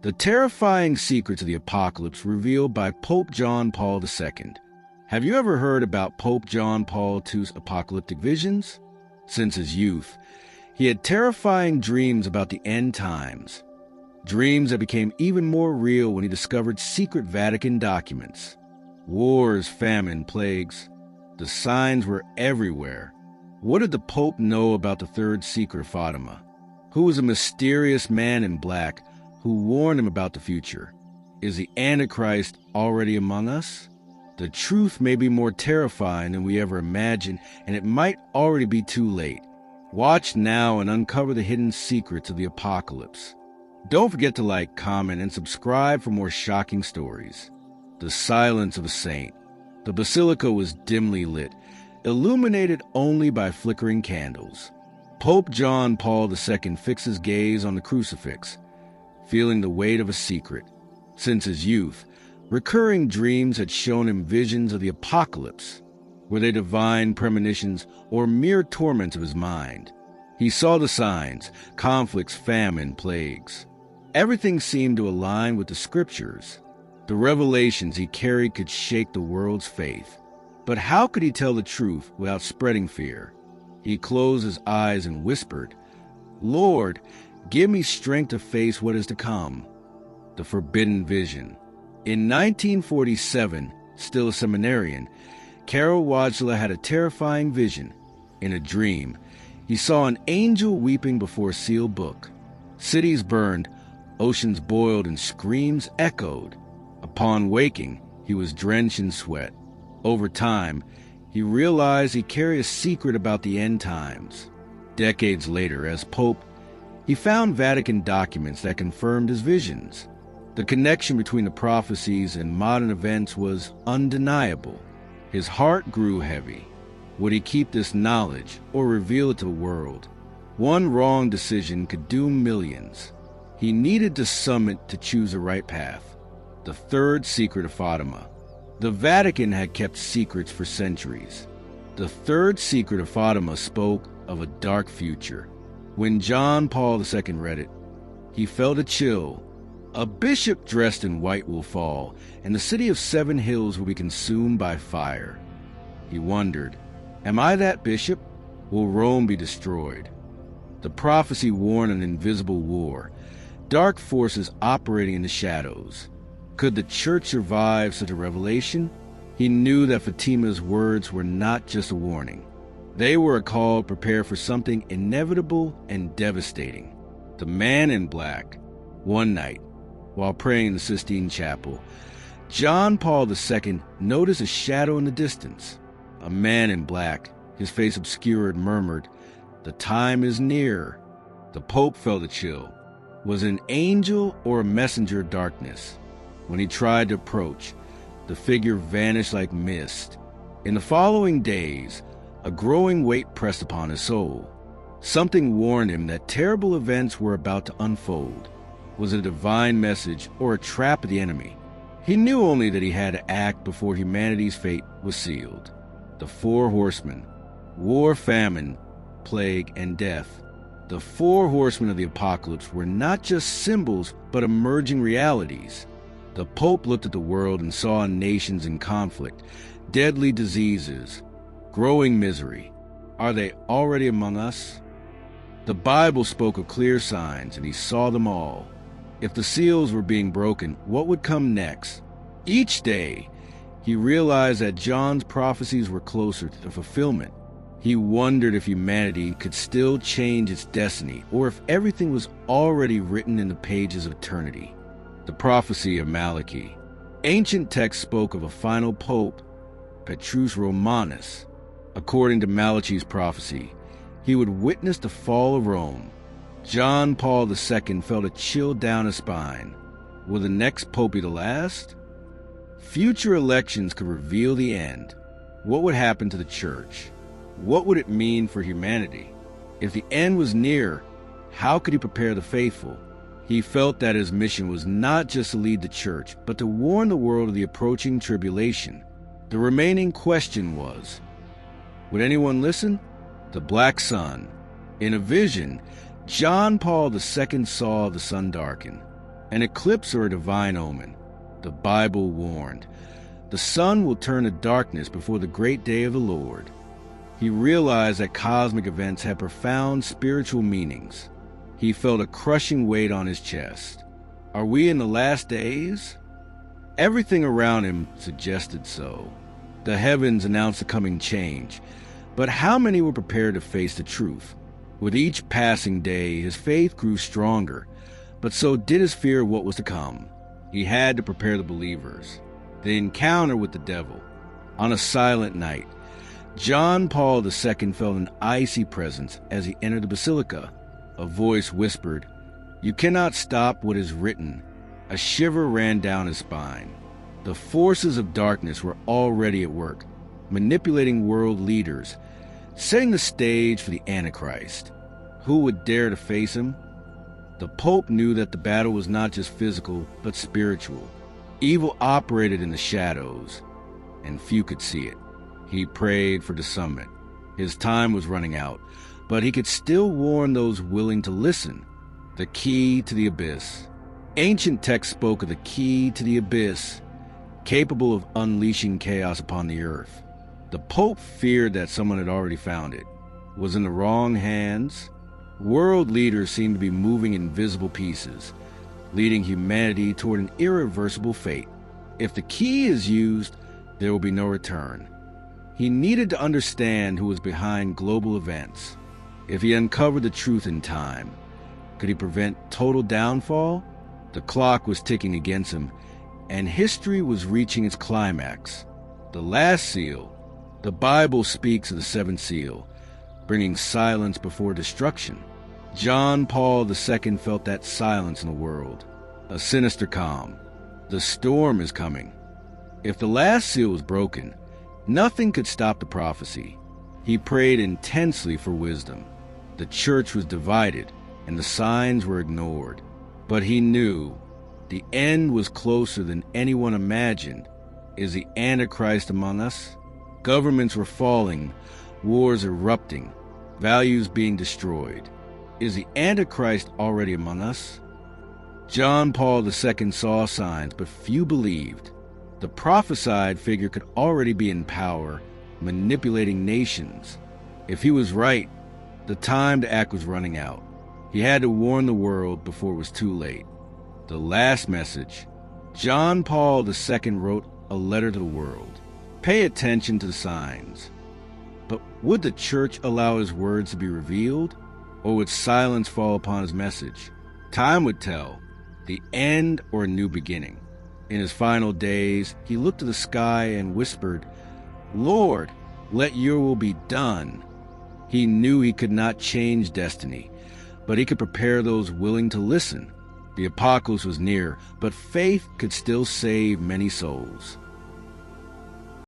The terrifying secrets of the apocalypse revealed by Pope John Paul II. Have you ever heard about Pope John Paul II's apocalyptic visions? Since his youth, he had terrifying dreams about the end times. Dreams that became even more real when he discovered secret Vatican documents. Wars, famine, plagues. The signs were everywhere. What did the Pope know about the Third Secret of Fatima? Who was a mysterious man in black who warned him about the future? Is the Antichrist already among us? The truth may be more terrifying than we ever imagined, and it might already be too late. Watch now and uncover the hidden secrets of the apocalypse. Don't forget to like, comment, and subscribe for more shocking stories. The silence of a saint. The basilica was dimly lit, illuminated only by flickering candles. Pope John Paul II fixed his gaze on the crucifix, feeling the weight of a secret. Since his youth, recurring dreams had shown him visions of the apocalypse. Were they divine premonitions or mere torments of his mind? He saw the signs: conflicts, famine, plagues. Everything seemed to align with the scriptures. The revelations he carried could shake the world's faith. But how could he tell the truth without spreading fear? He closed his eyes and whispered, "Lord, give me strength to face what is to come." The forbidden vision. In 1947, still a seminarian, Karol Wojtyla had a terrifying vision. In a dream, he saw an angel weeping before a sealed book. Cities burned, oceans boiled, and screams echoed. Upon waking, he was drenched in sweat. Over time, he realized he carried a secret about the end times. Decades later, as Pope, he found Vatican documents that confirmed his visions. The connection between the prophecies and modern events was undeniable. His heart grew heavy. Would he keep this knowledge or reveal it to the world? One wrong decision could doom millions. He needed discernment to choose the right path. The Third Secret of Fatima. The Vatican had kept secrets for centuries. The Third Secret of Fatima spoke of a dark future. When John Paul II read it, he felt a chill. A bishop dressed in white will fall, and the city of 7 hills will be consumed by fire. He wondered, am I that bishop? Will Rome be destroyed? The prophecy warned an invisible war, dark forces operating in the shadows. Could the church survive such a revelation? He knew that Fatima's words were not just a warning. They were a call to prepare for something inevitable and devastating. The man in black. One night, while praying in the Sistine Chapel, John Paul II noticed a shadow in the distance. A man in black, his face obscured, murmured, "The time is near." The Pope felt a chill. Was it an angel or a messenger of darkness? When he tried to approach, the figure vanished like mist. In the following days, a growing weight pressed upon his soul. Something warned him that terrible events were about to unfold. Was it a divine message or a trap of the enemy? He knew only that he had to act before humanity's fate was sealed. The 4 horsemen: war, famine, plague, and death. The 4 horsemen of the apocalypse were not just symbols, but emerging realities. The Pope looked at the world and saw nations in conflict, deadly diseases, growing misery. Are they already among us? The Bible spoke of clear signs, and he saw them all. If the seals were being broken, what would come next? Each day, he realized that John's prophecies were closer to fulfillment. He wondered if humanity could still change its destiny, or if everything was already written in the pages of eternity. The prophecy of Malachi. Ancient texts spoke of a final pope, Petrus Romanus. According to Malachi's prophecy, he would witness the fall of Rome. John Paul II felt a chill down his spine. Will the next pope be the last? Future elections could reveal the end. What would happen to the church? What would it mean for humanity? If the end was near, how could he prepare the faithful? He felt that his mission was not just to lead the church, but to warn the world of the approaching tribulation. The remaining question was, would anyone listen? The black sun. In a vision, John Paul II saw the sun darken. An eclipse or a divine omen. The Bible warned. The sun will turn to darkness before the great day of the Lord. He realized that cosmic events had profound spiritual meanings. He felt a crushing weight on his chest. Are we in the last days? Everything around him suggested so. The heavens announced the coming change. But how many were prepared to face the truth? With each passing day, his faith grew stronger, but so did his fear of what was to come. He had to prepare the believers. The encounter with the devil. On a silent night, John Paul II felt an icy presence as he entered the basilica. A voice whispered, "You cannot stop what is written." A shiver ran down his spine. The forces of darkness were already at work, manipulating world leaders, setting the stage for the Antichrist. Who would dare to face him? The Pope knew that the battle was not just physical, but spiritual. Evil operated in the shadows, and few could see it. He prayed for discernment. His time was running out, but he could still warn those willing to listen. The key to the abyss. Ancient texts spoke of the key to the abyss, capable of unleashing chaos upon the earth. The Pope feared that someone had already found it. Was in the wrong hands? World leaders seemed to be moving invisible pieces, leading humanity toward an irreversible fate. If the key is used, there will be no return. He needed to understand who was behind global events. If he uncovered the truth in time, could he prevent total downfall? The clock was ticking against him, and history was reaching its climax. The last seal. The Bible speaks of the seventh seal, bringing silence before destruction. John Paul II felt that silence in the world, a sinister calm. The storm is coming. If the last seal was broken, nothing could stop the prophecy. He prayed intensely for wisdom. The church was divided, and the signs were ignored. But he knew the end was closer than anyone imagined. Is the Antichrist among us? Governments were falling, wars erupting, values being destroyed. Is the Antichrist already among us? John Paul II saw signs, but few believed. The prophesied figure could already be in power, manipulating nations. If he was right, the time to act was running out. He had to warn the world before it was too late. The last message. John Paul II wrote a letter to the world. Pay attention to the signs. But would the church allow his words to be revealed? Or would silence fall upon his message? Time would tell, the end or a new beginning. In his final days, he looked to the sky and whispered, "Lord, let your will be done." He knew he could not change destiny, but he could prepare those willing to listen. The apocalypse was near, but faith could still save many souls.